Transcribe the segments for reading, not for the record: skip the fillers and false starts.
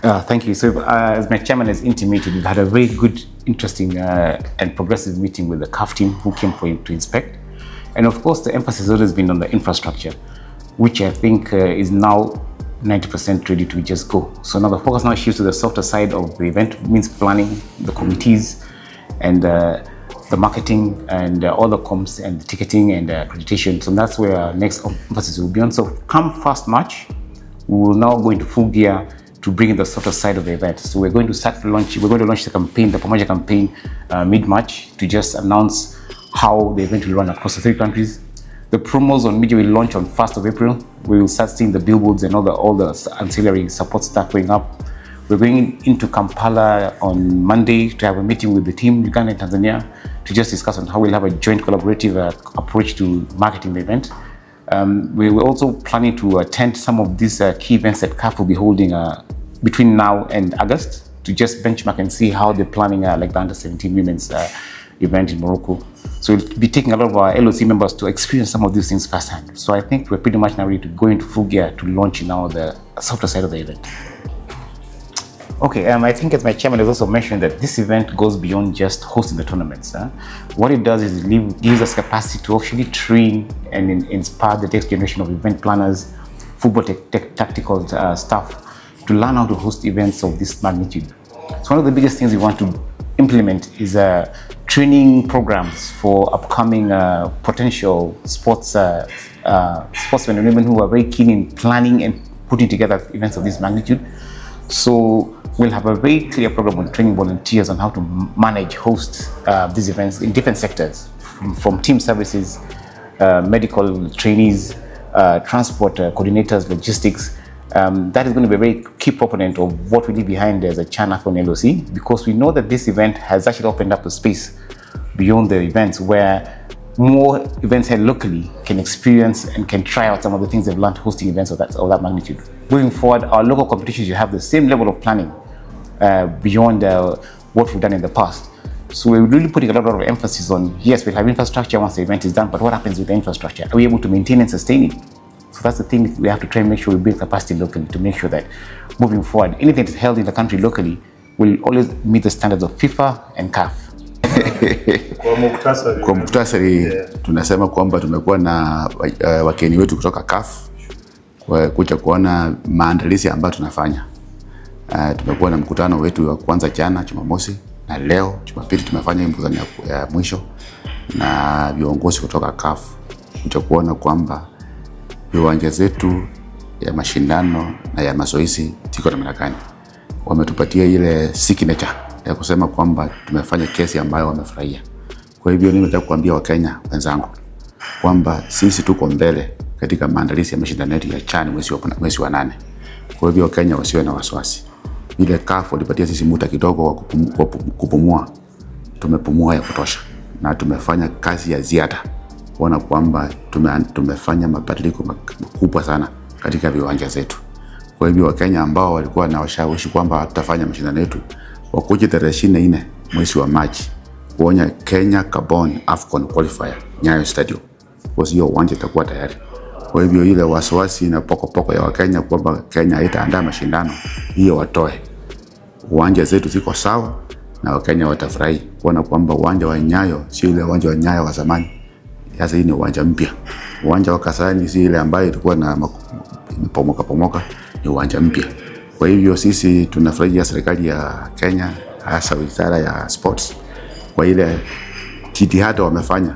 Thank you. So, as my chairman has intimated, we've had a very good, interesting and progressive meeting with the CAF team who came to inspect. And of course, the emphasis has always been on the infrastructure, which I think is now 90% ready to just go. So now the focus now shifts to the softer side of the event, means planning, the committees, and the marketing, and all the comms, and the ticketing, and accreditation. So that's where our next emphasis will be on. So come 1st March, we will now go into full gear to bring in the softer side of the event. So we're going to launch the campaign, the Pamoja campaign, mid-March, to just announce how the event will run across the 3 countries. The promos on media will launch on 1st of April. We will start seeing the billboards and all the ancillary support stuff going up. We're going into Kampala on Monday to have a meeting with the team, Uganda and Tanzania, to just discuss on how we'll have a joint collaborative approach to marketing the event. We were also planning to attend some of these key events that CAF will be holding between now and August, to just benchmark and see how they're planning like the Under-17 women's event in Morocco. So we'll be taking a lot of our LOC members to experience some of these things firsthand. So I think we're pretty much now ready to go into full gear to launch now the softer side of the event. Okay, I think as my chairman has also mentioned that this event goes beyond just hosting the tournaments. What it does is it gives us capacity to actually train and inspire the next generation of event planners, football tactical staff, to learn how to host events of this magnitude. So one of the biggest things we want to implement is training programs for upcoming potential sportsmen and women who are very keen in planning and putting together events of this magnitude. So we'll have a very clear program on training volunteers on how to manage, host these events in different sectors, from team services, medical trainees, transport coordinators, logistics. That is going to be a very key proponent of what we leave behind as a Chan Afcon LOC, because we know that this event has actually opened up the space beyond the events, where more events held locally can experience and can try out some of the things they've learned hosting events of that magnitude. Moving forward, our local competitions should have the same level of planning beyond what we've done in the past. So we're really putting a lot of emphasis on, yes, we'll have infrastructure once the event is done, but what happens with the infrastructure? Are we able to maintain and sustain it? So that's the thing we have to try and make sure we build capacity locally, to make sure that moving forward, anything that's held in the country locally will always meet the standards of FIFA and CAF. Kwa muktasari, tunasema kwamba tumekuwa na wakeni wetu kutoka CAF kuja kuona maandalizi ambayo tunafanya. Tumekuwa na mkutano wetu wa kwanza jana Jumamosi, na leo Jumapili tumefanya mkutano ya mwisho na viongozi kutoka CAF kuja kuona kwamba viwanja zetu ya mashindano na ya mazoezi tiko namna gani. Wametupatia ile signature ya kusema kwamba tumefanya kesi ambayo wamefurahia. Kwa hivyo nimetaka kuambia Wakenya wenzangu kwamba sisi tuko mbele katika maandalizi ya mashindano yetu ya CHAN mwezi wa 8. Kwa hivyo Wakenya wasiwe na wasiwasi. Ile CAF walipatia sisi muda kidogo wa kupumua, tumepumua ya kutosha na tumefanya kazi ya ziada kuona kwamba tumefanya mabadiliko makubwa sana katika viwanja zetu. Kwa hivyo Wakenya ambao walikuwa na washawishi kwamba tutafanya mashindano yetu, wakuje tarehe 24 mwezi wa Machi kuonya Kenya Gabon Afcon qualifier Nyayo Stadium, kwa hiyo uwanja utakuwa tayari. Kwa hivyo ile wasiwasi na poko ya Wakenya kwamba Kenya haitaandaa mashindano, hiyo watoe. Uwanja zetu ziko sawa na Wakenya watafurahi kuona kwamba uwanja wa Nyayo sio ile uwanja wa Nyayo wa zamani. Sasa hii ni uwanja mpya. Uwanja wa Kasarani si ile ambayo ilikuwa na pomoka, ni uwanja mpya. Kwa hivyo sisi tunafurahia serikali ya Kenya, hasa wizara ya sports, kwa ile jitihada wamefanya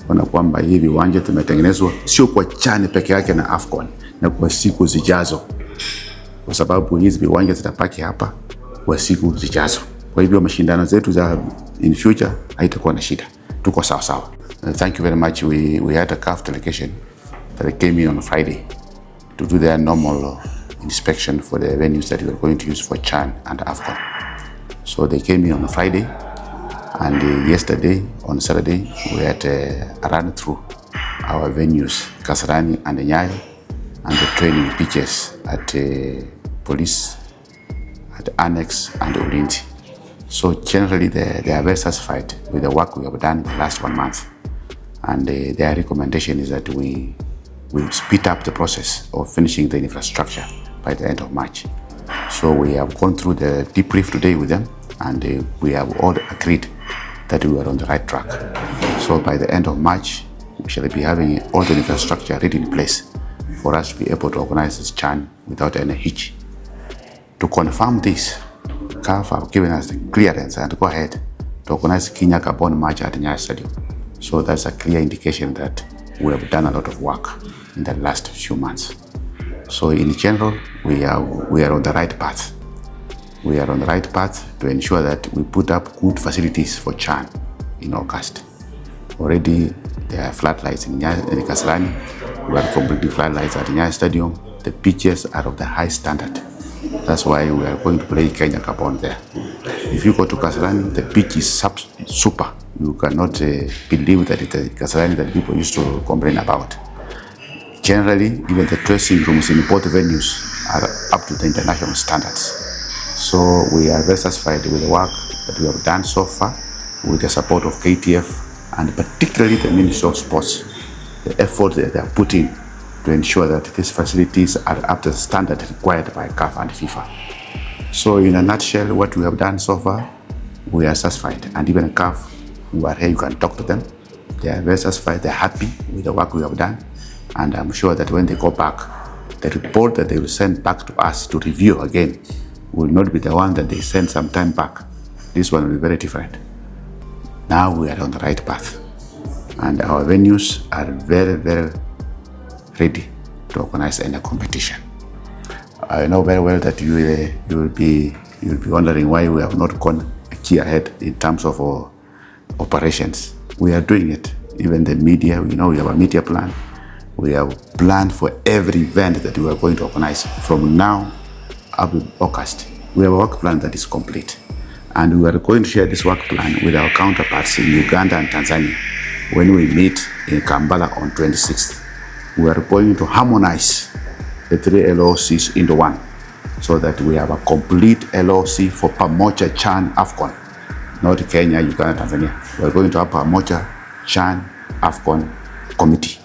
kuona kwamba hivi uwanja tumetengenezwa sio kwa CHAN peke yake na Afcon, na kwa siku zijazo, kwa sababu hizi viwanja zitapaki hapa kwa siku zijazo. Kwa hivyo mashindano zetu za in future haitakuwa na shida, tuko sawa sawa. Thank you very much. We had a CAF delegation that came in on Friday to do their normal inspection for the venues that we are going to use for CHAN and Afcon. So they came in on Friday, and yesterday on Saturday we had a run through our venues, Kasarani and Nyayo, and the training pitches at Police, at Annex and Ulinzi. So generally they are very satisfied with the work we have done in the last 1 month. And their recommendation is that we speed up the process of finishing the infrastructure by the end of March. So we have gone through the debrief today with them, and we have all agreed that we are on the right track. So by the end of March, we shall be having all the infrastructure ready in place for us to be able to organize this CHAN without any hitch. To confirm this, CAF have given us the clearance and go ahead to organize Kenya Gabon match at Nyayo Stadium. So that's a clear indication that we have done a lot of work in the last few months. So in general, we are on the right path. We are on the right path to ensure that we put up good facilities for CHAN in August. Already there are floodlights in Kasarani. We have completely floodlights at Nyayo Stadium. The pitches are of the high standard. That's why we are going to play Kenya Gabon there. If you go to Kasarani, the pitch is super. You cannot believe that it's the Kasarani that people used to complain about. Generally, even the dressing rooms in both venues are up to the international standards. So we are very satisfied with the work that we have done so far with the support of KTF and particularly the Ministry of Sports, the effort that they are putting to ensure that these facilities are up to the standard required by CAF and FIFA. So in a nutshell, what we have done so far, we are satisfied. And even CAF, who are here, you can talk to them. They are very satisfied, they're happy with the work we have done. And I'm sure that when they go back, the report that they will send back to us to review again will not be the one that they sent some time back. This one will be very different. Now we are on the right path. And our venues are very, very ready to organize any competition. I know very well that you will be wondering why we have not gone a key ahead in terms of our operations. We are doing it. Even the media, we have a media plan. We have planned for every event that we are going to organize from now up to August. We have a work plan that is complete. And we are going to share this work plan with our counterparts in Uganda and Tanzania when we meet in Kampala on 26th. We are going to harmonize the three LOCs into one so that we have a complete LOC for Pamoja CHAN Afcon, not Kenya, Uganda, Tanzania. We are going to have Pamoja CHAN Afcon committee.